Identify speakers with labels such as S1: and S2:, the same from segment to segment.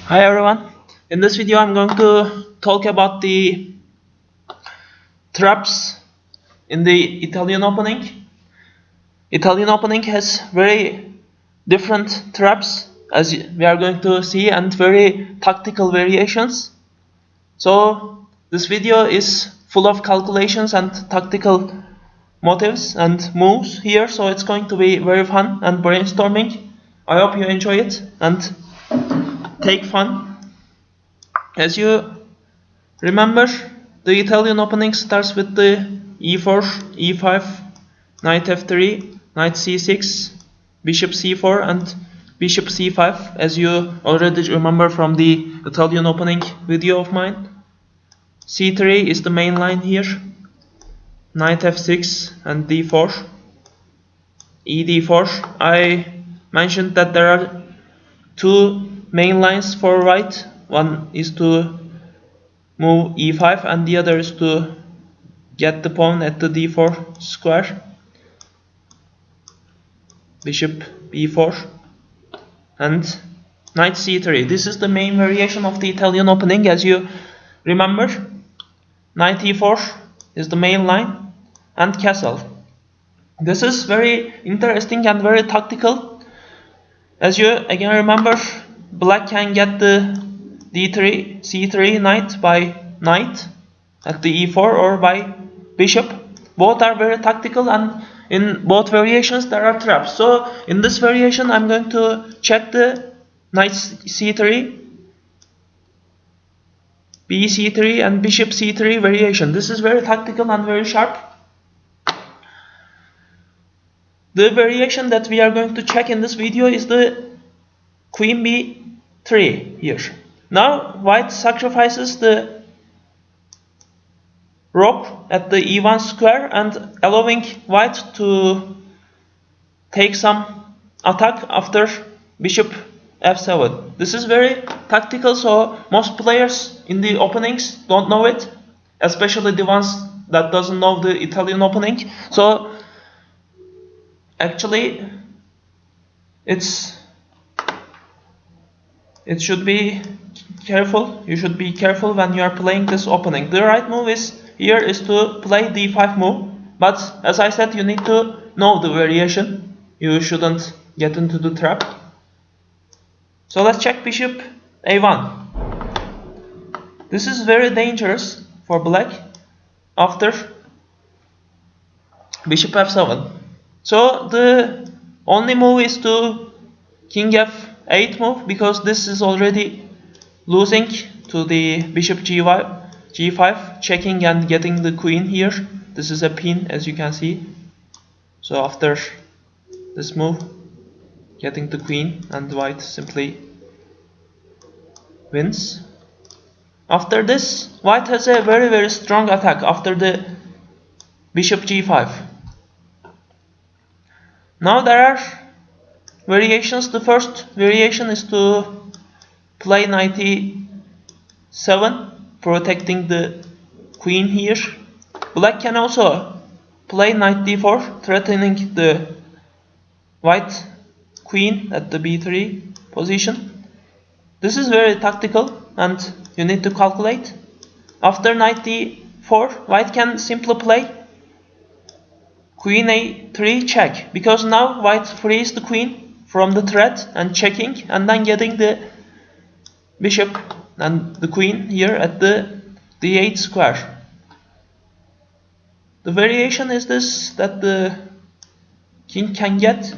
S1: Hi everyone. In this video I'm going to talk about the traps in the Italian opening. Italian opening has very different traps as we are going to see and very tactical variations. So this video is full of calculations and tactical motives and moves here, so it's going to be very fun and brainstorming. I hope you enjoy it and take fun. As you remember, the Italian opening starts with the e4, e5, knight f3, knight c6, bishop c4 and bishop c5, as you already remember from the Italian opening video of mine. c3 is the main line here, knight f6 and d4, ed4. I mentioned that there are two main lines for white. One is to move e5 and the other is to get the pawn at the d4 square, bishop b4 and knight c3. This is the main variation of the Italian opening. As you remember, knight e4 is the main line and castle. This is very interesting and very tactical. As you again remember, black can get the d3 c3 knight by knight at the e4 or by bishop. Both are very tactical, and in both variations there are traps. So in this variation I'm going to check the knight c3, bc3 and bishop c3 variation. This is very tactical and very sharp. The variation that we are going to check in this video is the queen b3 here. Now white sacrifices the rook at the e1 square and allowing white to take some attack after bishop f7. This is very tactical, so most players in the openings don't know it, especially the ones that doesn't know the Italian opening. So actually it should be careful. You should be careful when you are playing this opening. The right move is here is to play d5 move, but as I said, you need to know the variation. You shouldn't get into the trap. So let's check bishop a1. This is very dangerous for black after bishop f7. So the only move is to king f8 move, because this is already losing to the bishop g5, checking and getting the queen here. This is a pin, as you can see. So after this move, getting the queen, and white simply wins. After this, white has a very strong attack after the bishop g5. Now there are variations. The first variation is to play knight e7, protecting the queen here. Black can also play knight d4, threatening the white queen at the b3 position. This is very tactical and you need to calculate. After knight d4, white can simply play queen a3 check, because now white frees the queen from the threat and checking, and then getting the bishop and the queen here at the d8 square. The variation is this, that the king can get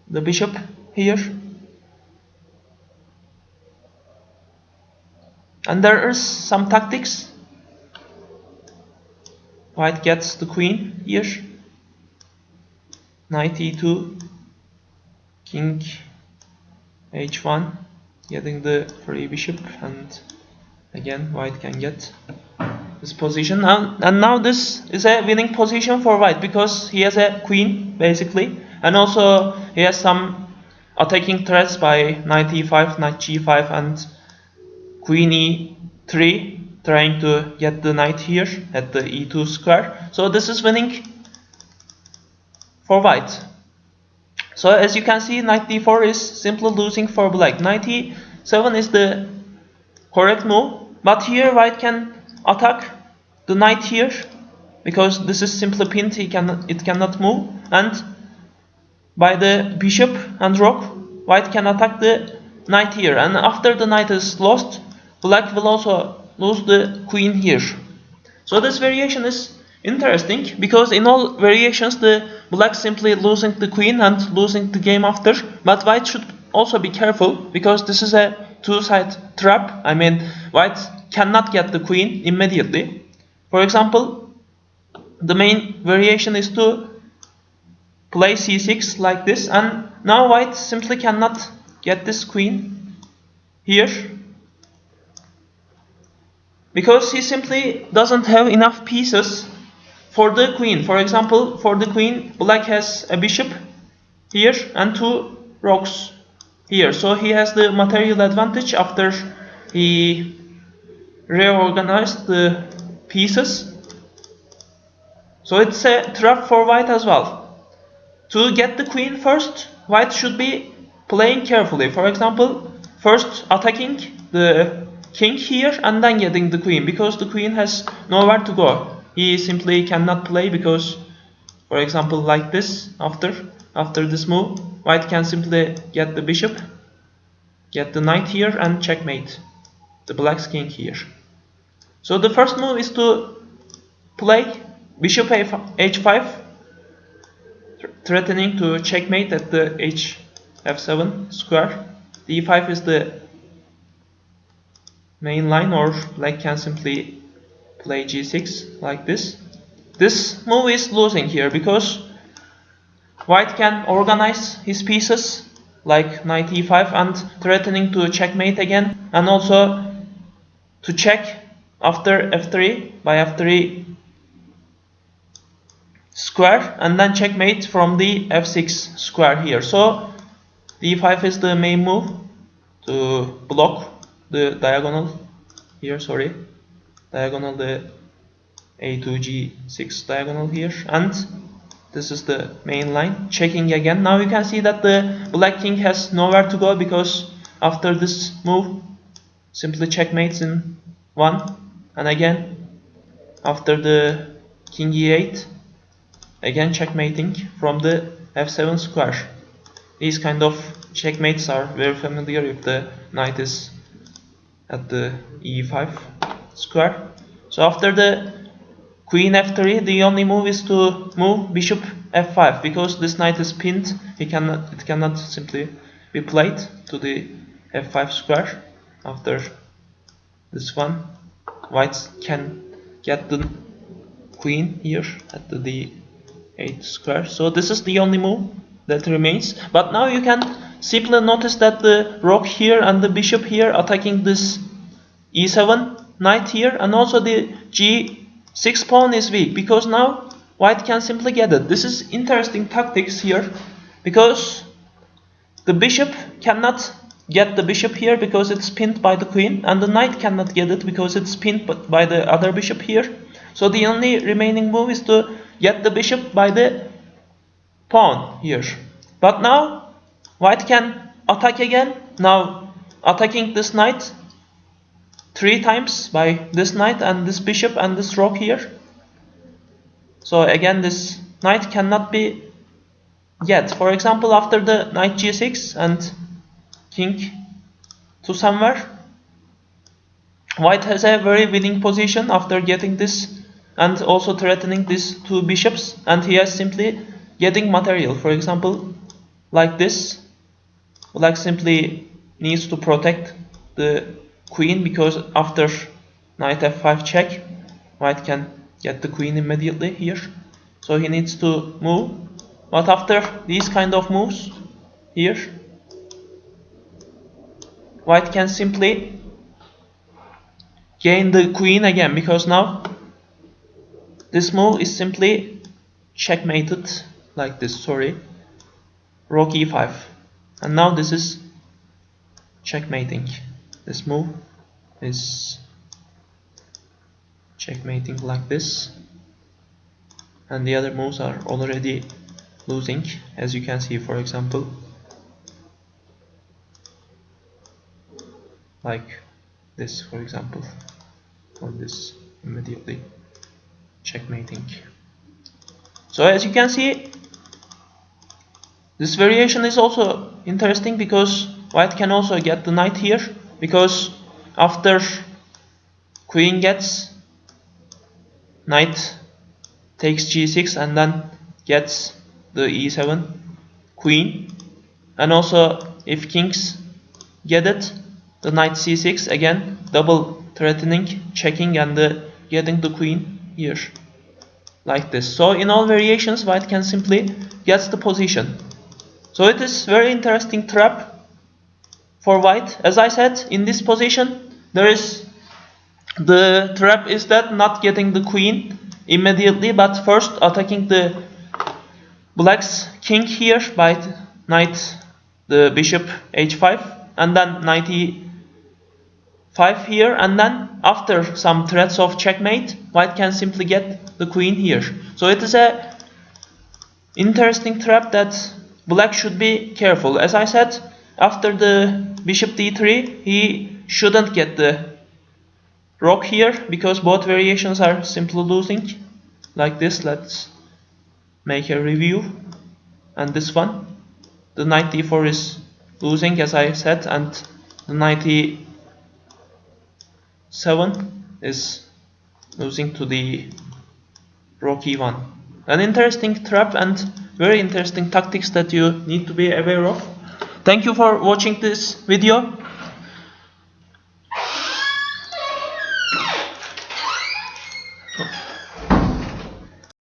S1: the bishop here, and there is some tactics. White gets the queen here, knight e2, king h1, getting the free bishop, and again white can get this position. And now this is a winning position for white, because he has a queen basically, and also he has some attacking threats by knight e5, knight g5 and queen e3, trying to get the knight here at the e2 square. So this is winning for white. So as you can see, knight d4 is simply losing for black. Knight e7 is the correct move, but here white can attack the knight here because this is simply pinned, it cannot move, and by the bishop and rook white can attack the knight here, and after the knight is lost, black will also lose the queen here. So this variation is interesting because in all variations the black simply losing the queen and losing the game after, but white should also be careful because this is a two-side trap. I mean, white cannot get the queen immediately. For example, the main variation is to play c6 like this, and now white simply cannot get this queen here because he simply doesn't have enough pieces for the queen. For example, for the queen, black has a bishop here and two rooks here, so he has the material advantage after he reorganized the pieces. So it's a trap for white as well. To get the queen first, white should be playing carefully. For example, first attacking the king here and then getting the queen, because the queen has nowhere to go. He simply cannot play because, for example, like this, after this move, white can simply get the bishop, get the knight here and checkmate the black's king here. So the first move is to play bishop h5, threatening to checkmate at the f7 square. The e5 is the main line, or black can simply play g6 like this. This move is losing here because white can organize his pieces like knight e5 and threatening to checkmate again, and also to check after f3 by f3 square and then checkmate from the f6 square here. So d5 is the main move to block the diagonal here, diagonal, the a2 g6 diagonal here, and this is the main line, checking again. Now you can see that the black king has nowhere to go because after this move simply checkmates in 1, and again after the king e8 again checkmating from the f7 square. These kind of checkmates are very familiar if the knight is at the e5 square. So after the queen f3, the only move is to move bishop f5 because this knight is pinned. It cannot simply be played to the f5 square. After this one, white can get the queen here at the d8 square. So this is the only move that remains. But now you can simply notice that the rook here and the bishop here attacking this e7 knight here, and also the g6 pawn is weak because now white can simply get it. This is interesting tactics here because the bishop cannot get the bishop here because it's pinned by the queen, and the knight cannot get it because it's pinned by the other bishop here. So the only remaining move is to get the bishop by the pawn here. But now white can attack again, now attacking this knight 3 times by this knight and this bishop and this rook here. So again this knight cannot be get. For example, after the knight g6 and king to somewhere, white has a very winning position after getting this and also threatening these 2 bishops, and he is simply getting material. For example, like this, black simply needs to protect the queen because after knight f5 check, white can get the queen immediately here. So he needs to move. But after these kind of moves here, white can simply gain the queen again because now this move is simply checkmated like this, rook e5, and now this is checkmating. This move is checkmating like this, and the other moves are already losing, as you can see. For example, like this, for example, or this immediately checkmating. So as you can see, this variation is also interesting because white can also get the knight here, because after queen gets, knight takes g6 and then gets the e7 queen, and also if kings get it, the knight c6, again double threatening, checking, and getting the queen here like this. So in all variations, white can simply get the position. So it is very interesting trap for white. As I said, in this position there is the trap is that not getting the queen immediately, but first attacking the black's king here by knight the bishop h5, and then knight e5 here, and then after some threats of checkmate, white can simply get the queen here. So it is a interesting trap that black should be careful. As I said, after the bishop d3, he shouldn't get the rook here because both variations are simply losing. Like this, let's make a review. And this one, the knight d4 is losing, as I said, and the knight e7 is losing to the rook e1. An interesting trap and very interesting tactics that you need to be aware of. Thank you for watching this video.